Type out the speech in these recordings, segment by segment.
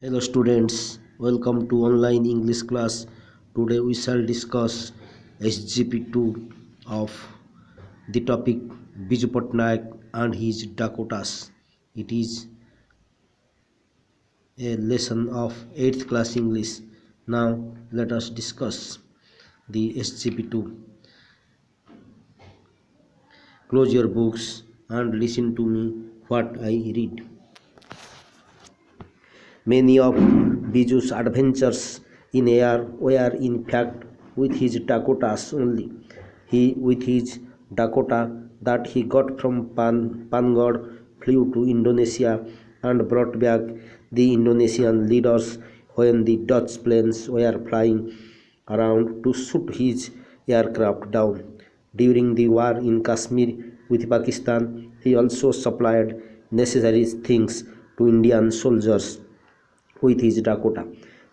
Hello students, welcome to online English class. Today we shall discuss SGP2 of the topic Biju Pattanaik and his Dakotas. It is a lesson of 8th class English. Now let us discuss the SGP2. Close your books and listen to me what I read. Many of Biju's adventures in air were in fact with his Dakotas only. He, with his Dakota that he got from Pangod, flew to Indonesia and brought back the Indonesian leaders when the Dutch planes were flying around to shoot his aircraft down. During the war in Kashmir with Pakistan, he also supplied necessary things to Indian soldiers with his Dakota.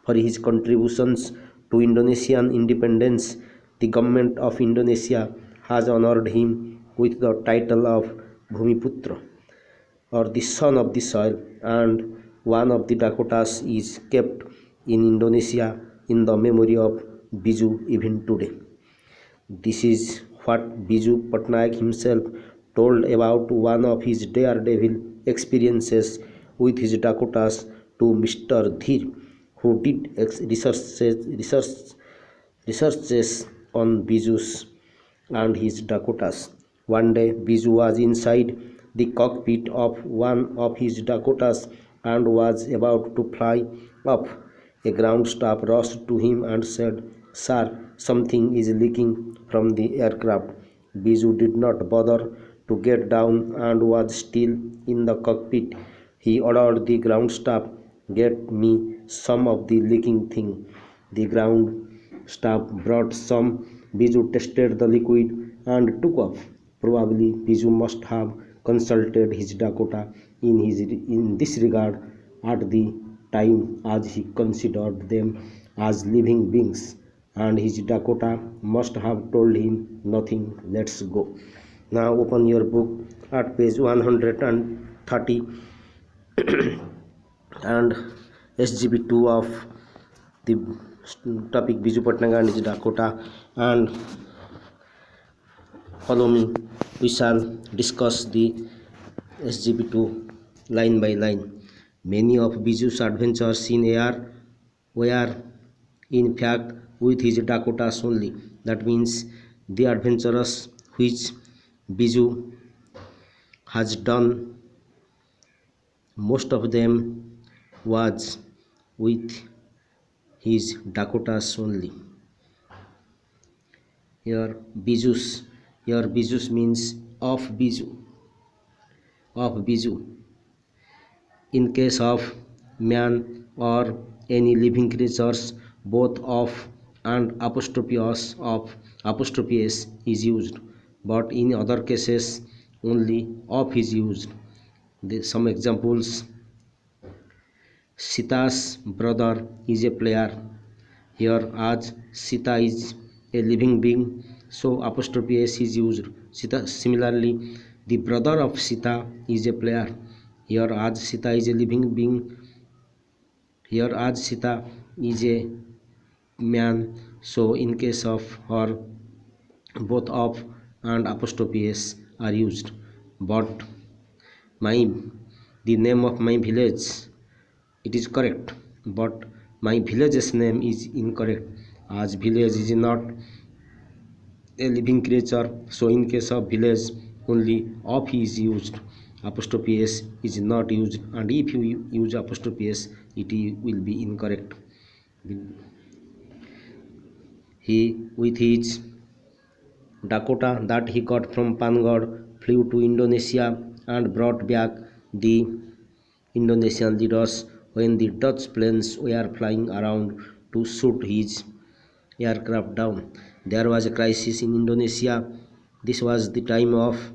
For his contributions to Indonesian independence, the government of Indonesia has honored him with the title of Bhumiputra, or the son of the soil, and one of the Dakotas is kept in Indonesia in the memory of Biju even today. This is what Biju Patnaik himself told about one of his daredevil experiences with his Dakotas to Mr. Dhir, who did researches on Biju's and his Dakotas. One day, Biju was inside the cockpit of one of his Dakotas and was about to fly up. A ground staff rushed to him and said, "Sir, something is leaking from the aircraft." Biju did not bother to get down and was still in the cockpit. He ordered the ground staff, "Get me some of the leaking thing." The ground staff brought some. Biju tested the liquid and took off. Probably Biju must have consulted his Dakota in this regard at the time, as he considered them as living beings, and his Dakota must have told him nothing. Let's go. Now open your book at page 130 and SGB2 of the topic Biju Patnaik and his Dakota, and follow me. We shall discuss the SGB2 line by line. Many of Biju's adventures in air were in fact with his Dakotas only. That means the adventures which Biju has done, most of them was with his Dakotas only. Here Biju's means of Biju. In case of man or any living creatures, both of and apostrophe s is used, but in other cases only of is used. Some examples: Sita's brother is a player. Here, as Sita is a living being, so apostrophe s is used. Similarly, the brother of Sita is a player. Here, as Sita is a living being. Here, as Sita is a man, so in case of her, both of and apostrophe s are used. But the name of my village, it is correct, but my village's name is incorrect, as village is not a living creature, so in case of village only of is used, apostrophe s is not used, and if you use apostrophe s it will be incorrect. He, with his Dakota that he got from Pangod, flew to Indonesia and brought back the Indonesian leaders when the Dutch planes were flying around to shoot his aircraft down. There was a crisis in Indonesia. This was the time of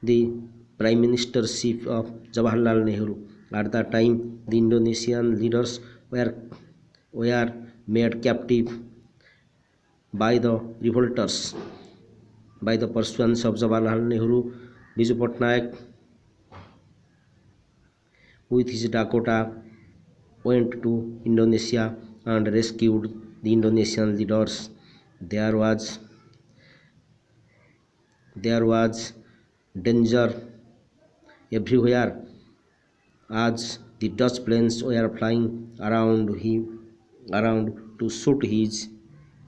the Prime Ministership of Jawaharlal Nehru. At that time, the Indonesian leaders were made captive by the revolters. By the pursuance of Jawaharlal Nehru, Biju Patnaik with his Dakota went to Indonesia and rescued the Indonesian leaders. There was there was danger everywhere as the Dutch planes were flying around to shoot his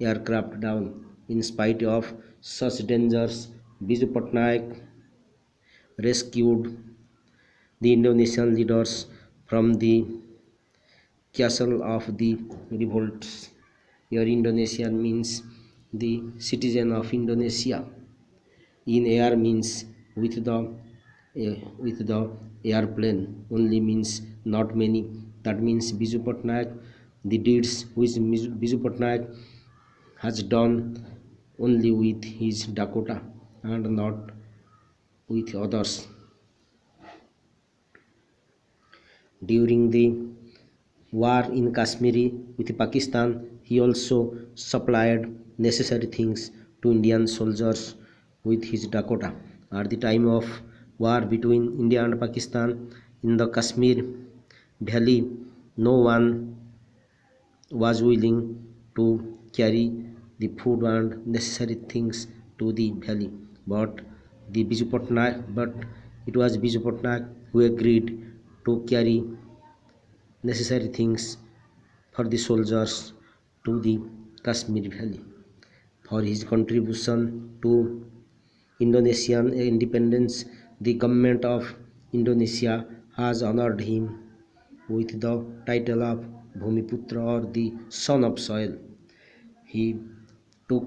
aircraft down. In spite of such dangers, Biju Patnaik rescued the Indonesian leaders from the castle of the revolts. Here Indonesian means the citizen of Indonesia. In air means with the airplane only means not many. That means Biju Patnaik, the deeds which Biju Patnaik has done only with his Dakota and not with others. During the war in Kashmir with Pakistan, he also supplied necessary things to Indian soldiers with his Dakota. At the time of war between India and Pakistan in the Kashmir valley, no one was willing to carry the food and necessary things to the valley. But it was Biju Patnaik who agreed to carry necessary things for the soldiers to the Kashmir valley. For his contribution to Indonesian independence, the government of Indonesia has honored him with the title of Bhumiputra or the son of soil. He took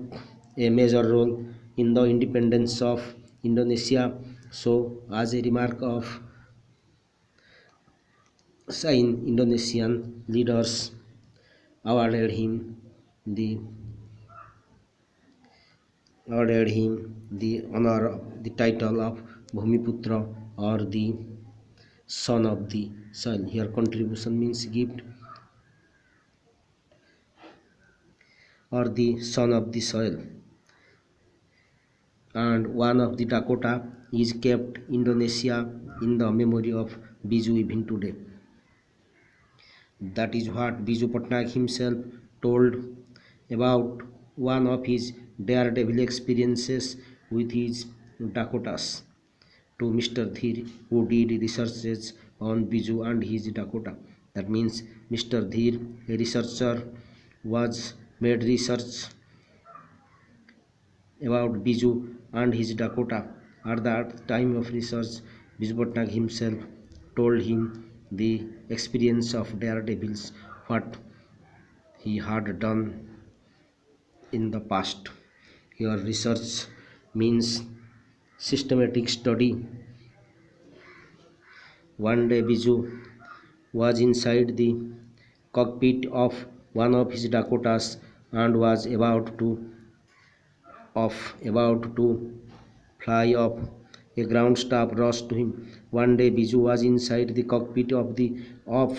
a major role in the independence of Indonesia. So, as a remark of sign, Indonesian leaders awarded him the honor, the title of Bhumiputra or the son of the soil. Here contribution means gift or the son of the soil. And one of the Dakota is kept Indonesia in the memory of Biju even today. That is what Biju Patnaik himself told about one of his daredevil experiences with his Dakotas to Mr. Dhir, who did researches on Biju and his Dakota. That means Mr. Dhir, a researcher, was made research about Biju and his Dakota. At the time of research, Biju Patnaik himself told him the experience of daredevils, what he had done in the past. Here research means systematic study. One day Biju was inside the cockpit of one of his Dakotas and was about to fly off. A ground staff rushed to him. One day Biju was inside the cockpit of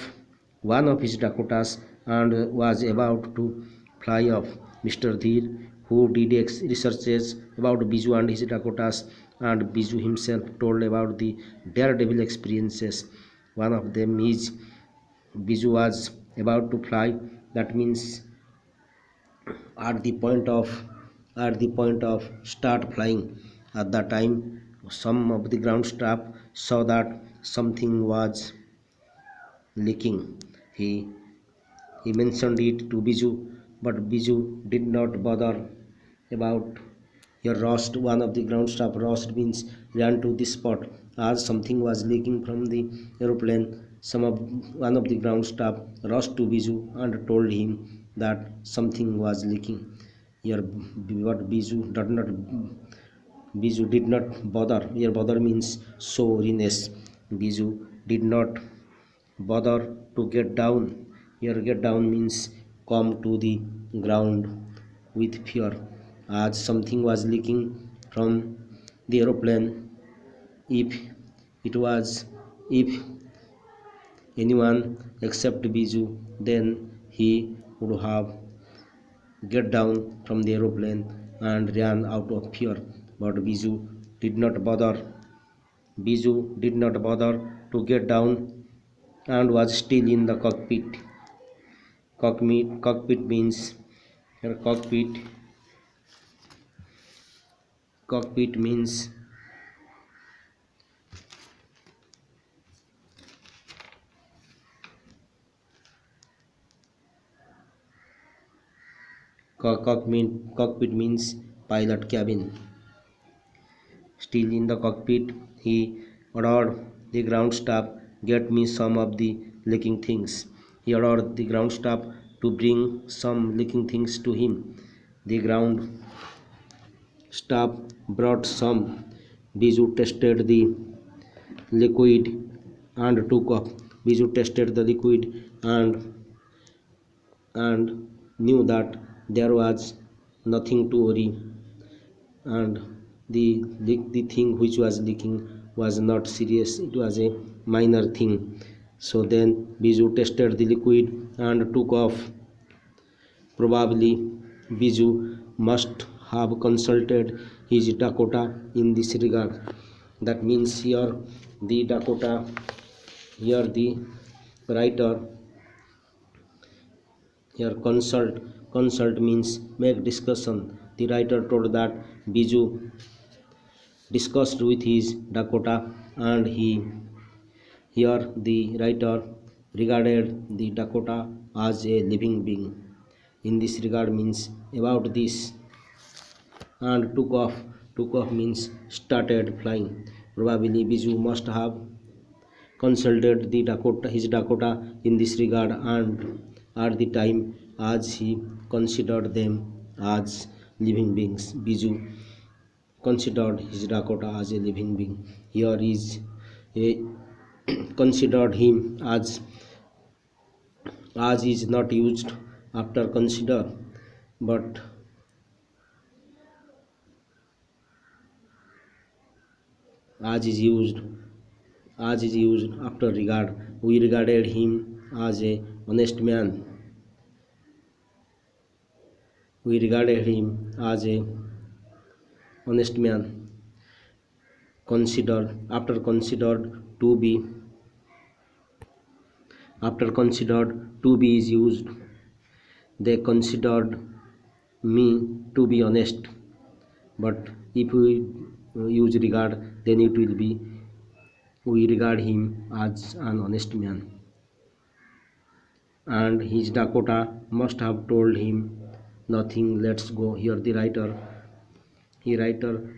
one of his Dakotas and was about to fly off. Mr. Dhir, who did researches about Biju and his Dakotas, and Biju himself told about the daredevil experiences. One of them is Biju was about to fly. That means at the point of start flying. At that time, some of the ground staff saw that something was leaking. He mentioned it to Biju, but Biju did not bother about. Here rushed, one of the ground staff rushed means ran to the spot as something was leaking from the aeroplane. One of the ground staff rushed to Biju and told him that something was leaking. Here what Biju did not bother. Here bother means sorriness. Biju did not bother to get down. Here get down means come to the ground with fear, as something was leaking from the aeroplane. If anyone except Biju, then he would have get down from the aeroplane and ran out of fear. But Biju did not bother. Biju did not bother to get down and was still in the cockpit. Cockpit means here cockpit means cockpit means pilot cabin. Still in the cockpit, he ordered the ground staff, get me some of the leaking things. He ordered the ground staff to bring some leaking things to him. The ground staff brought some. Biju tested the liquid and took off. Biju tested the liquid and knew that there was nothing to worry, and the thing which was leaking was not serious, it was a minor thing. So then Biju tested the liquid and took off. Probably Biju must have consulted his Dakota in this regard. That means here the Dakota, here the writer, here consult means make discussion. The writer told that Biju discussed with his Dakota, and here the writer regarded the Dakota as a living being. In this regard means about this. And took off means started flying. Probably Biju must have consulted his Dakota in this regard, and at the time as he considered them as living beings. Biju considered his Dakota as a living being. Here is a considered him as is not used after consider, but as is used after regard. We regarded him as a honest man. We regarded him as a honest man. Considered after considered to be is used. They considered me to be honest, but if we use regard, then it will be we regard him as an honest man. And his Dakota must have told him nothing, let's go. Here the writer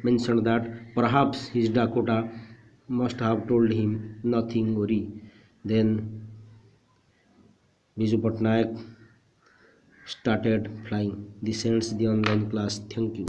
mentioned that perhaps his Dakota must have told him nothing, worry. Then Biju Pattanaik started flying. This ends the online class. Thank you.